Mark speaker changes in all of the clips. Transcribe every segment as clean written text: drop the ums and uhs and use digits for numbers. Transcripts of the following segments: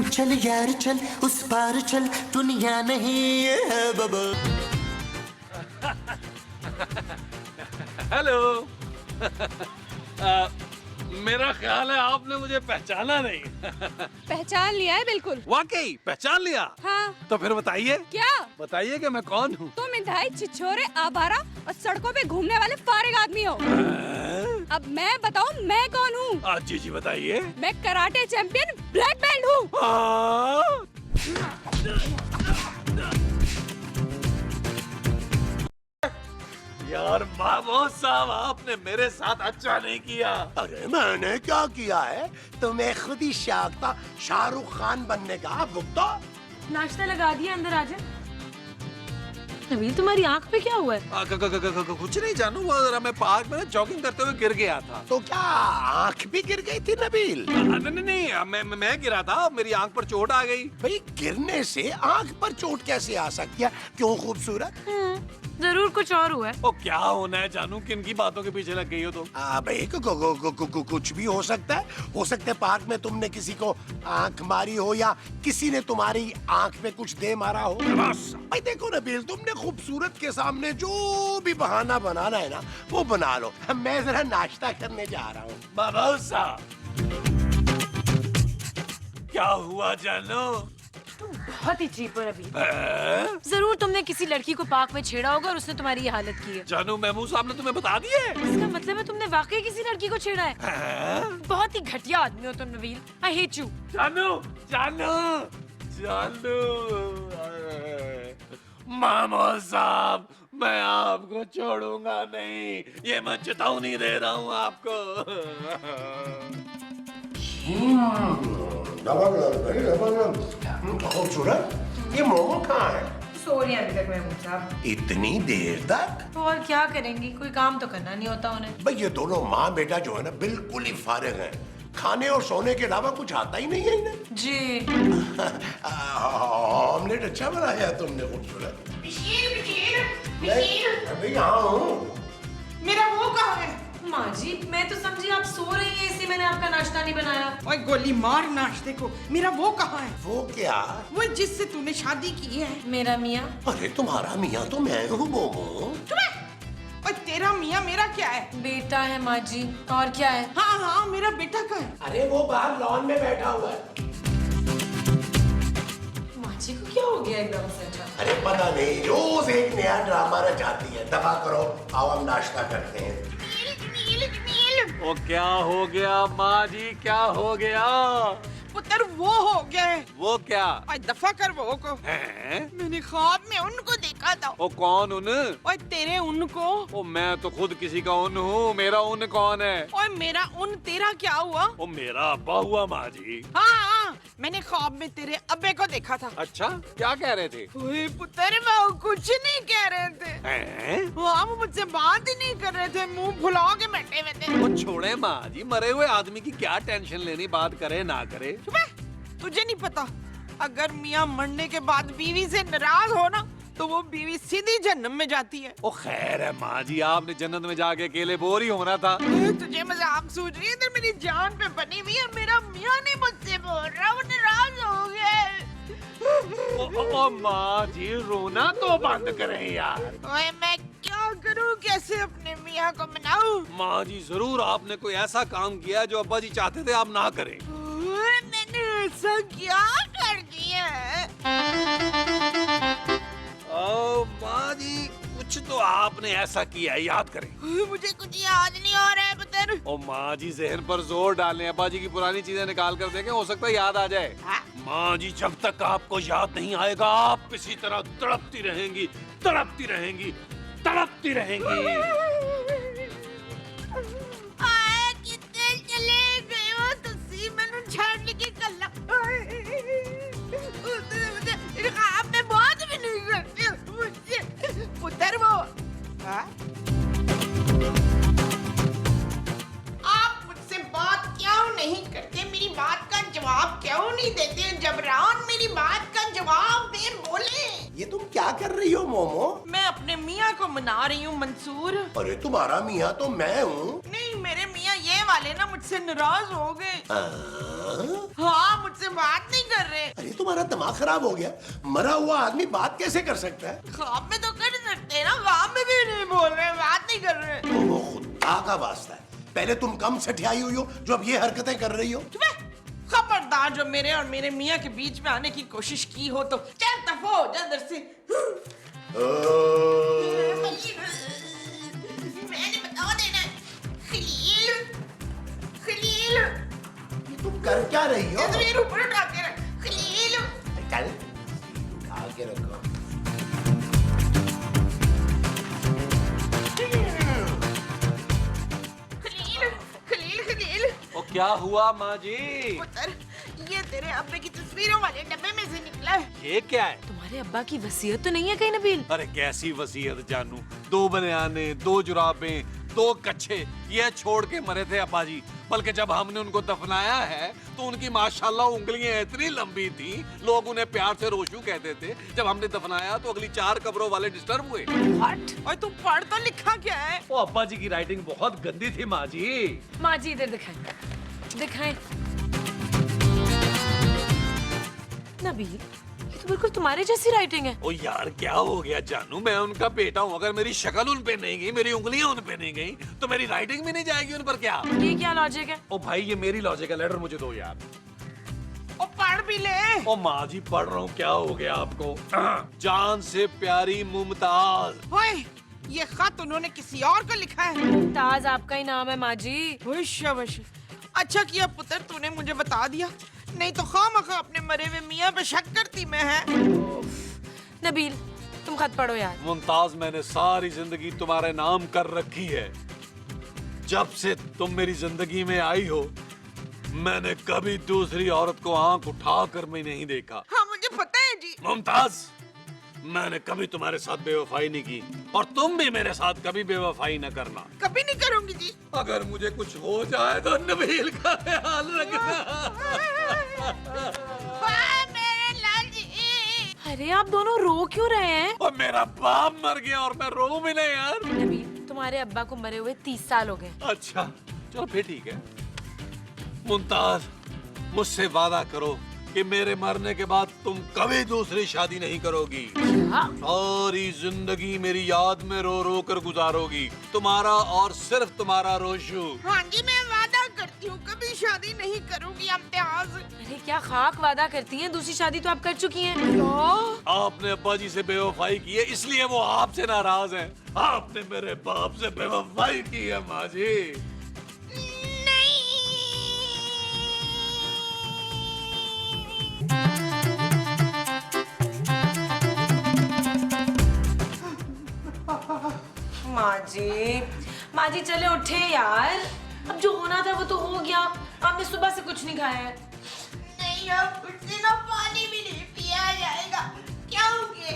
Speaker 1: चल यार चल, उस पार चल, दुनिया नहीं है बाबा।
Speaker 2: हेलो। मेरा ख्याल है आपने मुझे पहचाना नहीं।
Speaker 3: पहचान लिया है बिल्कुल।
Speaker 2: वाकई पहचान लिया?
Speaker 3: हाँ।
Speaker 2: तो फिर बताइए।
Speaker 3: क्या?
Speaker 2: बताइए कि मैं कौन हूँ।
Speaker 3: तुम इंतहाई छिछोरे, आवारा और सड़कों पे घूमने वाले फारिग आदमी हो। अब मैं बताऊँ मैं कौन हूँ?
Speaker 2: जी जी बताइए।
Speaker 3: मैं कराटे चैंपियन ब्लैक बेल्ट हूँ।
Speaker 2: यार मामोद साहब, आपने मेरे साथ अच्छा नहीं किया।
Speaker 1: अरे मैंने क्या किया है? तुम्हें खुद ही शौक था शाहरुख खान बनने का। भुगतो।
Speaker 4: नाश्ता लगा दिया, अंदर आ जा। नबील, तुम्हारी आंख पे क्या हुआ है?
Speaker 2: कुछ नहीं जानू, वो जरा मैं पार्क में जॉगिंग करते हुए गिर गया था।
Speaker 1: तो क्या आँख भी गिर गई थी नबील?
Speaker 2: नहीं, मैं गिरा था, मेरी आंख पर चोट आ गई।
Speaker 1: भाई गिरने से आँख पर चोट कैसे आ सकती है? क्यों खूबसूरत?
Speaker 4: जरूर कुछ और हुआ है।
Speaker 2: ओ क्या होना है जानू, किन की बातों के पीछे लग गई हो तुम?
Speaker 1: भाई कुछ भी हो सकता है। हो सकता है पार्क में तुमने किसी को आंख मारी हो या किसी ने तुम्हारी आंख में कुछ दे मारा हो। भाई देखो नबील, तुमने खूबसूरत के सामने जो भी बहाना बनाना है ना वो बना लो। मैं जरा नाश्ता करने जा रहा हूँ।
Speaker 2: बाबा साहब, क्या हुआ जानू?
Speaker 4: तुम बहुत ही चीप हो नबील। जरूर तुमने किसी लड़की को पार्क में छेड़ा होगा और उसने तुम्हारी ये हालत की है।
Speaker 2: जानू, महमूद साहब ने तुम्हें बता दिए?
Speaker 4: इसका मतलब है तुमने वाकई किसी लड़की को छेड़ा है। बहुत ही घटिया आदमी हो तुम नबील। I hate you.
Speaker 2: जानू जानू जानू, महमूद साहब, मैं आपको छोड़ूंगा नहीं, ये मैं चेतावनी दे रहा हूँ आपको।
Speaker 1: खूबसूरत, ये मोमो कहाँ है?
Speaker 4: सो रही है अभी तक महमूद साहब।
Speaker 1: इतनी देर तक?
Speaker 4: तो और क्या करेंगी, कोई काम तो करना नहीं होता उन्हें।
Speaker 1: भाई ये दोनों माँ बेटा जो है ना बिल्कुल ही फारिग हैं। खाने और सोने के अलावा कुछ आता ही नहीं है इन्हें।
Speaker 4: जी।
Speaker 1: ऑमलेट अच्छा बनाया तुमने, खूबसूरत। अभी यहाँ हूँ।
Speaker 5: मेरा वो कहाँ है?
Speaker 4: माँ जी, मैं तो समझी आप सो रही हैं, इसलिए मैंने आपका नाश्ता नहीं बनाया।
Speaker 5: ओए गोली मार नाश्ते को। मेरा वो कहाँ है?
Speaker 1: वो क्या?
Speaker 5: वो जिससे तूने शादी की है।
Speaker 4: मेरा मियाँ।
Speaker 1: अरे तुम्हारा मियाँ तो मैं हूँ मोमो।
Speaker 5: और तेरा मियाँ मेरा क्या है?
Speaker 4: बेटा है माँ जी, और क्या है?
Speaker 5: हाँ हाँ, मेरा बेटा कहाँ है?
Speaker 1: अरे वो बाहर लॉन में बैठा हुआ है।
Speaker 4: माँ जी को क्या हो गया एकदम से अचानक?
Speaker 1: अरे पता नहीं, रोज एक नया ड्रामा रचाती है। दफा करो, आओ हम नाश्ता करते हैं।
Speaker 2: ओ क्या हो गया माँ जी, क्या हो गया?
Speaker 5: पुत्र वो हो गया है।
Speaker 2: वो क्या?
Speaker 5: ओए दफा कर वो को।
Speaker 2: हैं?
Speaker 5: मैंने ख्वाब में उनको देखा था।
Speaker 2: ओ कौन उन?
Speaker 5: ओए तेरे उनको।
Speaker 2: ओ मैं तो खुद किसी का उन हूँ, मेरा उन कौन है?
Speaker 5: ओए मेरा उन तेरा क्या हुआ?
Speaker 2: ओ मेरा अब्बा हुआ माँ जी।
Speaker 5: हाँ, मैंने ख्वाब में तेरे अब्बे को देखा था।
Speaker 2: अच्छा, क्या कह रहे थे?
Speaker 5: ओए पुत्र वो कुछ नहीं कह रहे थे।
Speaker 2: हैं?
Speaker 5: हाँ, वो मुझसे बात ही नहीं कर रहे थे, मुंह फुला के बैठे हुए थे।
Speaker 2: ओ छोड़े माँ जी, मरे हुए आदमी की क्या टेंशन लेनी, बात करे ना करे।
Speaker 5: तुझे नहीं पता, अगर मियाँ मरने के बाद बीवी से नाराज हो ना तो वो बीवी सीधी जन्नत में जाती है।
Speaker 2: ओ खैर है माँ जी, आपने जन्नत में जाके अकेले बोर ही होना था।
Speaker 5: तुझे मजाक सूझ रही है? इधर मेरी जान पे बनी हुई है, मेरा मियाँ नहीं मुझसे बोल रहा, वो नाराज हो गए।
Speaker 2: ओ माँ जी, रोना तो बंद करें यार।
Speaker 5: ओए मैं क्या करूँ, कैसे अपने मियाँ को मनाऊं?
Speaker 2: माँ जी, जरूर आपने कोई ऐसा काम किया जो अब्बा जी चाहते थे आप ना करें।
Speaker 5: मैंने ऐसा क्या कर दिया?
Speaker 2: ओ माँ जी, कुछ तो आपने ऐसा किया है, याद करें।
Speaker 5: मुझे कुछ याद नहीं आ रहा है पुत्र।
Speaker 2: ओ माँ जी, जहन पर जोर डालें, अब्बा जी की पुरानी चीजें निकाल कर देखें, हो सकता है याद आ जाए। माँ जी, जब तक आपको याद नहीं आएगा आप इसी तरह तड़पती रहेंगी, तड़पती रहेंगी, तड़पती रहेंगी।
Speaker 5: कितने चले गए हो तुसी मैनू छाड़ के कल्ला। आपने बात भी नहीं करते मुझसे पुत्र। वो आप मुझसे बात क्यों नहीं करते? मेरी बात का जवाब क्यों नहीं देते? जबरान मेरी बात का जवाब दे, बोले।
Speaker 1: ये तुम क्या कर रही हो मोमो?
Speaker 5: मैं अपने मियाँ को मना रही हूँ मंसूर।
Speaker 1: अरे तुम्हारा मियाँ तो मैं हूँ।
Speaker 5: नहीं, मेरे मियाँ ये वाले ना मुझसे नाराज हो गए। हाँ, मुझसे बात नहीं कर रहे।
Speaker 1: अरे तुम्हारा दिमाग खराब हो गया, मरा हुआ आदमी बात कैसे कर सकता है?
Speaker 5: ख्वाब में तो कर सकते हैं ना, ख्वाब में भी नहीं बोल रहे, बात नहीं कर रहे।
Speaker 1: वो खुदा का वास्ता है, पहले तुम कम सठियाई हुई हो जो अब ये हरकतें कर रही हो।
Speaker 5: खबरदार जो मेरे और मेरे मियाँ के बीच में आने की कोशिश की हो तो चल दफो जल्द से। मैंने बता देना खलील, खलील
Speaker 1: तुम कर क्या रही हो?
Speaker 5: तस्वीर ऊपर उठा के रख खलील।
Speaker 1: चल उठा के रखो।
Speaker 5: खलील खलील खलील।
Speaker 2: ओ क्या हुआ माँ जी?
Speaker 5: पुत्र, ये तेरे अब्बे की तस्वीरों वाले डब्बे में से निकला है।
Speaker 2: ये क्या है?
Speaker 4: तुम्हारे अब्बा की वसीयत तो नहीं है कहीं नबील?
Speaker 2: अरे कैसी वसीयत जानू, 2 बनियाने, 2 जुराबें, 2 कच्छे ये छोड़ के मरे थे अब्बा जी। बल्कि जब हमने उनको दफनाया है तो उनकी माशाल्लाह उंगलियां इतनी लंबी थी, लोग उन्हें प्यार से रोशू कहते थे। जब हमने दफनाया तो अगली 4 कब्रों वाले डिस्टर्ब हुए।
Speaker 5: व्हाट? और तुम पढ़ तो लिखा क्या है?
Speaker 2: ओ अब्बा जी की राइटिंग बहुत गंदी थी माँ जी।
Speaker 4: माँ जी इधर दिखाएं, दिखाएं। नबील, ये तो बिल्कुल तुम्हारे जैसी राइटिंग है।
Speaker 2: ओ यार क्या हो गया जानू, मैं उनका बेटा हूँ, अगर मेरी शक्ल उन पे नहीं गई, मेरी उंगलियां उन पे नहीं गई तो मेरी राइटिंग भी नहीं जाएगी उन पर क्या?
Speaker 4: ये क्या लॉजिक है?
Speaker 2: ओ भाई ये मेरी लॉजिक है, लेटर मुझे दो यार।
Speaker 5: ओ पढ़ भी ले।
Speaker 2: ओ माँ जी पढ़ रहा हूँ, क्या हो गया आपको? जान से प्यारी मुमताज।
Speaker 5: ओए, ये खत उन्होंने किसी और को लिखा है।
Speaker 4: मुमताज आपका ही नाम है माँ जी।
Speaker 5: ओए शाबाश, अच्छा किया पुत्र तूने मुझे बता दिया, नहीं तो खामखा अपने मरे हुए मियाँ पे शक करती मैं है।
Speaker 4: नबील, तुम खत पढ़ो यार।
Speaker 2: मुमताज मैंने सारी जिंदगी तुम्हारे नाम कर रखी है। जब से तुम मेरी जिंदगी में आई हो मैंने कभी दूसरी औरत को आंख उठाकर मैं नहीं देखा।
Speaker 5: हाँ मुझे पता है जी।
Speaker 2: मुमताज मैंने कभी तुम्हारे साथ बेवफाई नहीं की और तुम भी मेरे साथ कभी बेवफाई न करना।
Speaker 5: कभी नहीं करूंगी जी।
Speaker 2: अगर मुझे कुछ हो जाए तो नबील का ख्याल रखना।
Speaker 5: मेरे लाल जी।
Speaker 4: अरे आप दोनों रो क्यों रहे हैं?
Speaker 2: और मेरा बाप मर गया और मैं रो भी नहीं यार।
Speaker 4: नबील, तुम्हारे अब्बा को मरे हुए 30 साल हो गए।
Speaker 2: अच्छा चलो फिर ठीक है। मुमताज मुझसे वादा करो कि मेरे मरने के बाद तुम कभी दूसरी शादी नहीं करोगी। सारी जिंदगी मेरी याद में रो रो कर गुजारोगी, तुम्हारा और सिर्फ तुम्हारा रोशू।
Speaker 5: हाँ जी मैं वादा करती हूँ कभी शादी नहीं करूंगी इम्तियाज।
Speaker 4: अरे क्या खाक वादा करती हैं, दूसरी शादी तो आप कर चुकी हैं।
Speaker 2: आपने अब्बा जी से बेवफाई की है इसलिए वो आपसे नाराज हैं। आपने मेरे बाप से बेवफाई की है माँ जी।
Speaker 4: माँ जी चले उठे यार, अब जो होना था वो तो हो गया। आपने सुबह से कुछ नहीं खाया है।
Speaker 5: नहीं अब कुछ दिनों पानी भी नहीं पिया जाएगा क्योंकि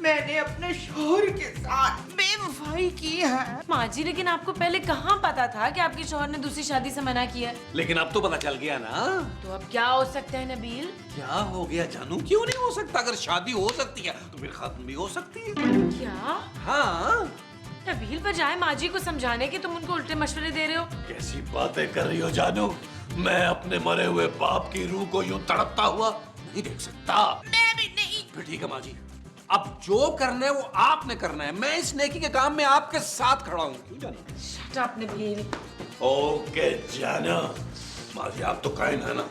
Speaker 5: मैंने अपने शोहर के साथ बेवफाई की है।
Speaker 4: माँ जी लेकिन आपको पहले कहाँ पता था कि आपके शोहर ने दूसरी शादी से मना किया?
Speaker 2: लेकिन अब तो पता चल गया ना।
Speaker 4: तो अब क्या हो सकता है नबील?
Speaker 2: क्या हो गया जानू? क्यों नहीं हो सकता? अगर शादी हो सकती है तो फिर खत्म भी हो सकती है।
Speaker 4: क्या?
Speaker 2: हाँ
Speaker 4: नबील बजाय माँ जी को समझाने के तुम उनको उल्टे मशवरे दे रहे हो।
Speaker 2: कैसी बातें कर रही हो जानू? मैं अपने मरे हुए बाप की रूह को यूं तड़पता हुआ नहीं देख सकता।
Speaker 5: मैं भी नहीं।
Speaker 2: फिर ठीक है माँ जी, अब जो करना है वो आपने करना है। मैं इस नेकी के काम में आपके साथ खड़ा हूँ। क्यों जानू?
Speaker 4: Shut up Nabeel.
Speaker 2: ओके जाना। माँ जी आप तो कायन है ना।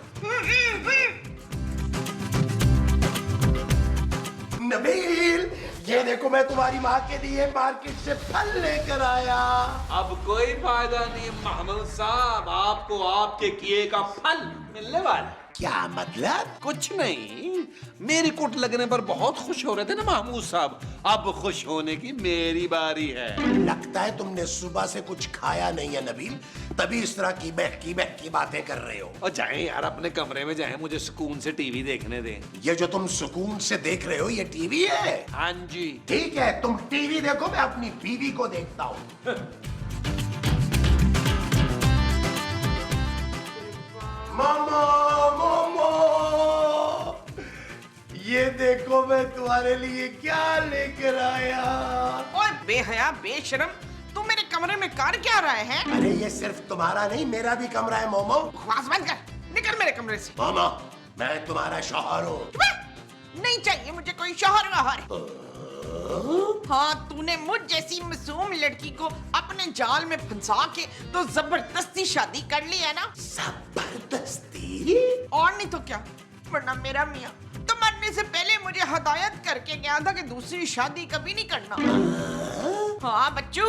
Speaker 1: नबील ये देखो मैं तुम्हारी माँ के लिए मार्केट से फल लेकर आया।
Speaker 2: अब कोई फायदा नहीं महमूद साहब, आपको आपके किए का फल मिलने वाला है।
Speaker 1: क्या मतलब?
Speaker 2: कुछ नहीं, मेरी कुट लगने पर बहुत खुश हो रहे थे ना महमूद साहब, अब खुश होने की मेरी बारी है।
Speaker 1: लगता है तुमने सुबह से कुछ खाया नहीं है नबील, तभी इस तरह की बहकी बातें कर रहे हो।
Speaker 2: और जाएं यार अपने कमरे में जाएं, मुझे सुकून से टीवी देखने दें।
Speaker 1: ये जो तुम सुकून से देख रहे हो ये टीवी है?
Speaker 2: हाँ जी।
Speaker 1: ठीक है तुम टीवी देखो, मैं अपनी बीवी को देखता हूँ। मामा मामा ये देखो मैं तुम्हारे लिए क्या लेकर आया।
Speaker 5: ओए बेहया बेशरम, तू मेरे कमरे में कर क्या रहा है?
Speaker 1: अरे ये सिर्फ तुम्हारा नहीं मेरा भी कमरा है मोमो।
Speaker 5: बकवास बंद कर, निकल मेरे कमरे से।
Speaker 1: मामा मैं तुम्हारा शौहर हूँ।
Speaker 5: नहीं चाहिए मुझे कोई शौहर वहर। हाँ, तूने मुझ जैसी मासूम लड़की को अपने जाल में फंसा के तो जबरदस्ती शादी कर ली है ना।
Speaker 1: जबरदस्ती?
Speaker 5: और नहीं तो क्या, वरना मेरा मियाँ तो मरने से पहले मुझे हदायत करके गया था कि दूसरी शादी कभी नहीं करना। हाँ बच्चू,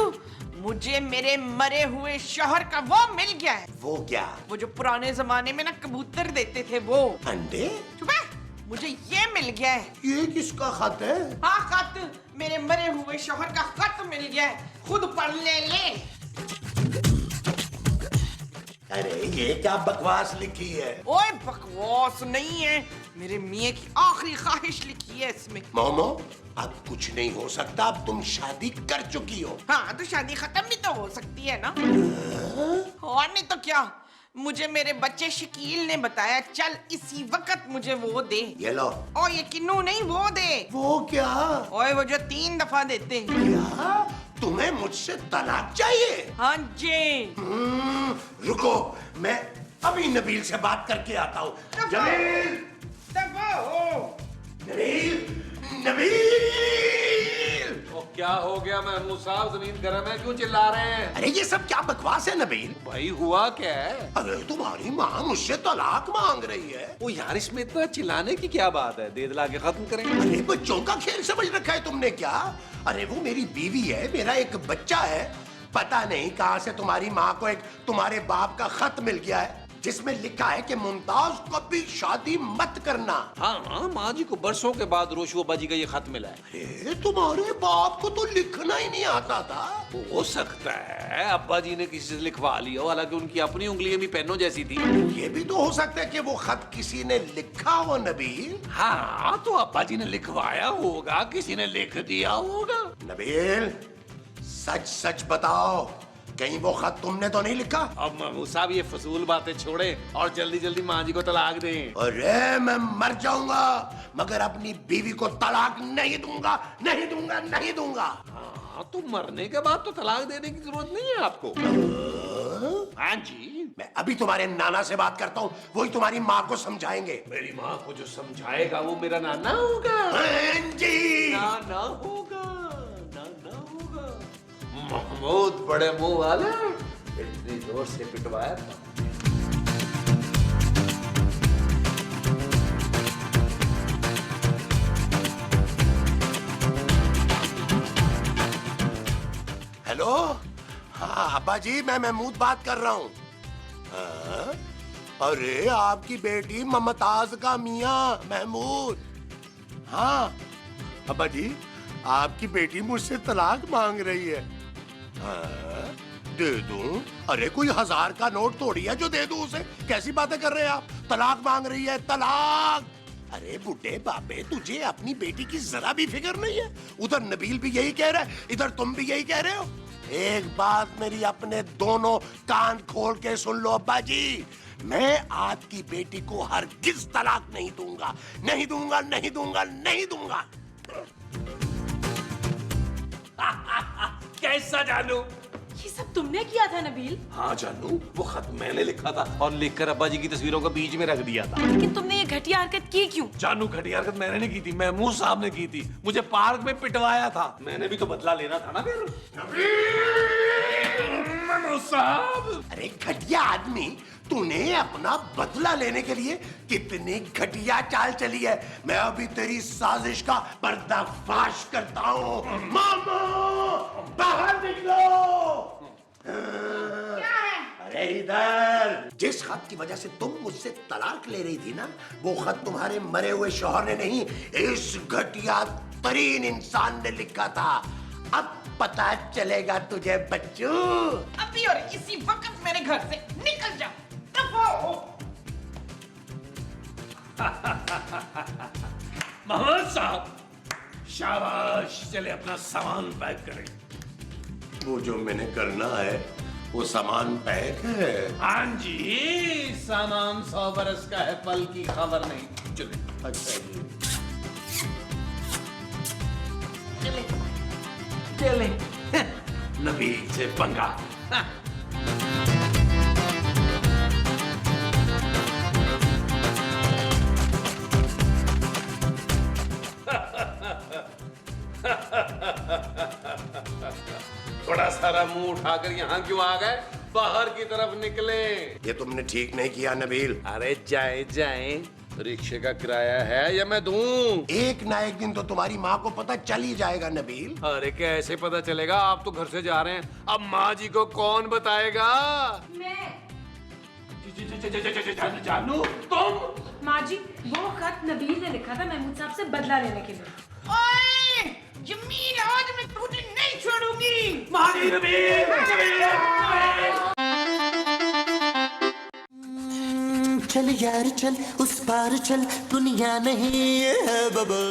Speaker 5: मुझे मेरे मरे हुए शौहर का वो मिल गया है।
Speaker 1: वो क्या?
Speaker 5: वो जो पुराने जमाने में ना कबूतर देते थे वो।
Speaker 1: अंडे?
Speaker 5: चुप है, मुझे ये मिल गया है।
Speaker 1: ये किसका खत है?
Speaker 5: हाँ खत, मेरे मरे हुए शौहर का खत मिल गया है, खुद पढ़ ले।
Speaker 1: अरे ये क्या बकवास लिखी है?
Speaker 5: ओए बकवास नहीं है, मेरे मियाँ की आखिरी ख्वाहिश लिखी है इसमें।
Speaker 1: मोमो, अब कुछ नहीं हो सकता, अब तुम शादी कर चुकी हो।
Speaker 5: हाँ तो शादी खत्म भी तो हो सकती है ना। और नहीं तो क्या, मुझे मेरे बच्चे शकील ने बताया, चल इसी वक्त मुझे वो दे।
Speaker 1: ये लो।
Speaker 5: ओ ये किन्नू नहीं, वो दे।
Speaker 1: वो क्या?
Speaker 5: ओए वो जो 3 दफा देते हैं।
Speaker 1: क्या? तुम्हें मुझसे तलाक चाहिए?
Speaker 5: हाँ जी।
Speaker 1: रुको, मैं अभी नबील से बात करके आता हूँ। जमील!
Speaker 5: दफा हो।
Speaker 1: नबील! नबील!
Speaker 2: तो क्या हो गया महमूद साहब, जमीन गर्म है, क्यों चिल्ला रहे हैं?
Speaker 1: अरे ये सब क्या बकवास है नबील?
Speaker 2: भाई हुआ क्या है?
Speaker 1: अरे तुम्हारी माँ मुझसे तलाक मांग रही है।
Speaker 2: ओ यार, इसमें इतना चिल्लाने की क्या बात है? दे दिला के खत्म करें।
Speaker 1: अरे बच्चों का खेल समझ रखा है तुमने क्या? अरे वो मेरी बीवी है, मेरा एक बच्चा है। पता नहीं कहां से तुम्हारी माँ को एक तुम्हारे बाप का खत मिल गया है जिसमें लिखा है कि मुमताज कभी शादी मत करना।
Speaker 2: हाँ, माँ जी को बरसों के बाद रोशु अब्बा जी का ये खत मिला है।
Speaker 1: अरे तुम्हारे बाप को तो लिखना ही नहीं आता था।
Speaker 2: हो सकता है अब्बा जी ने किसी से लिखवा लिया हो, हालांकि उनकी अपनी उंगलियां भी पेनों जैसी थी।
Speaker 1: ये भी तो हो सकता है कि वो खत किसी ने लिखा हो नबील।
Speaker 2: हाँ, तो अब्बा जी ने लिखवाया होगा, किसी ने लिख दिया होगा।
Speaker 1: नबील, सच सच बताओ, कहीं वो खत तुमने तो नहीं लिखा?
Speaker 2: अब महमूद साहब ये फजूल बातें छोड़े और जल्दी जल्दी माँ जी को तलाक दें।
Speaker 1: अरे मैं मर जाऊंगा मगर अपनी बीवी को तलाक नहीं दूंगा, नहीं दूंगा, नहीं दूंगा।
Speaker 2: हाँ, तो मरने के बाद तो तलाक देने की जरूरत नहीं है आपको। हाँ जी,
Speaker 1: मैं अभी तुम्हारे नाना से बात करता हूँ, वही तुम्हारी माँ को समझाएंगे।
Speaker 2: मेरी माँ को जो समझाएगा वो मेरा नाना होगा।
Speaker 1: हाँ जी।
Speaker 2: नाना होगा, नाना होगा। महमूद बड़े मुंह वाले, इतनी जोर से पिटवाया था।
Speaker 1: हेलो, हाँ अब्बा जी, मैं महमूद बात कर रहा हूँ। हाँ? अरे आपकी बेटी ममताज का मियाँ महमूद। हाँ अब्बा जी, आपकी बेटी मुझसे तलाक मांग रही है। हाँ, दे दूं? अरे कोई 1000 का नोट तोड़ी है जो दे दूं उसे? कैसी बातें कर रहे हैं आप? तलाक मांग रही है, तलाक। अरे बुड्ढे बापे, तुझे अपनी बेटी की जरा भी फिक्र नहीं है? उधर नबील भी यही कह रहा है, इधर तुम भी यही कह रहे हो। एक बात मेरी अपने दोनों कान खोल के सुन लो अब्बा जी, मैं आपकी बेटी को हरगिज तलाक नहीं दूंगा, नहीं दूंगा, नहीं दूंगा, नहीं दूंगा।
Speaker 2: कैसा जानू?
Speaker 4: ये सब तुमने किया था नबील?
Speaker 2: हाँ जानू, वो खत मैंने लिखा था और लिखकर अब्बा जी की तस्वीरों को बीच में रख दिया था।
Speaker 4: लेकिन तुमने ये घटिया हरकत की क्यों?
Speaker 2: जानू, घटिया हरकत मैंने नहीं की थी, महमूद साहब ने की थी। मुझे पार्क में पिटवाया था, मैंने भी तो बदला लेना था ना फिर। महमूद साहब!
Speaker 1: अरे घटिया आदमी, तूने अपना बदला लेने के लिए कितनी घटिया चाल चली है। मैं अभी तेरी साजिश का पर्दाफाश करता हूँ। मामा, बाहर निकलो।
Speaker 5: क्या है?
Speaker 1: अरे इधर, जिस खत की वजह से तुम मुझसे तलाक ले रही थी ना, वो खत तुम्हारे मरे हुए शौहर ने नहीं, इस घटिया तरीन इंसान ने लिखा था। अब पता चलेगा तुझे बच्चू।
Speaker 5: अभी और इसी वक्त मेरे घर से निकल जा। दफा हो।
Speaker 2: महमूद साहब, शाबाश, चले अपना सामान पैक करें।
Speaker 1: वो जो मैंने करना है वो सामान पैक है।
Speaker 2: हाँ जी, सामान 100 बरस का है, पल की खबर नहीं। चले।
Speaker 1: अच्छा जी।
Speaker 5: चले।
Speaker 2: चले। नबील से पंगा। मुंह उठाकर यहाँ क्यों आ गए? बाहर की तरफ निकले।
Speaker 1: ये तुमने ठीक नहीं किया नबील।
Speaker 2: अरे जाए जाए, रिक्शे का किराया है या मैं दूं?
Speaker 1: एक ना एक दिन तो तुम्हारी माँ को पता चल ही जाएगा नबील।
Speaker 2: अरे कैसे पता चलेगा? आप तो घर से जा रहे हैं, अब माँ जी को कौन बताएगा? जानू तुम?
Speaker 4: माँ जी, वो खत नबील ने लिखा था महमूद साहब से बदला लेने के लिए।
Speaker 5: ओए जमील, आज मैं तुझे नहीं छोड़ूंगी।
Speaker 6: चल यार चल, उस पार चल, दुनिया नहीं है बबल।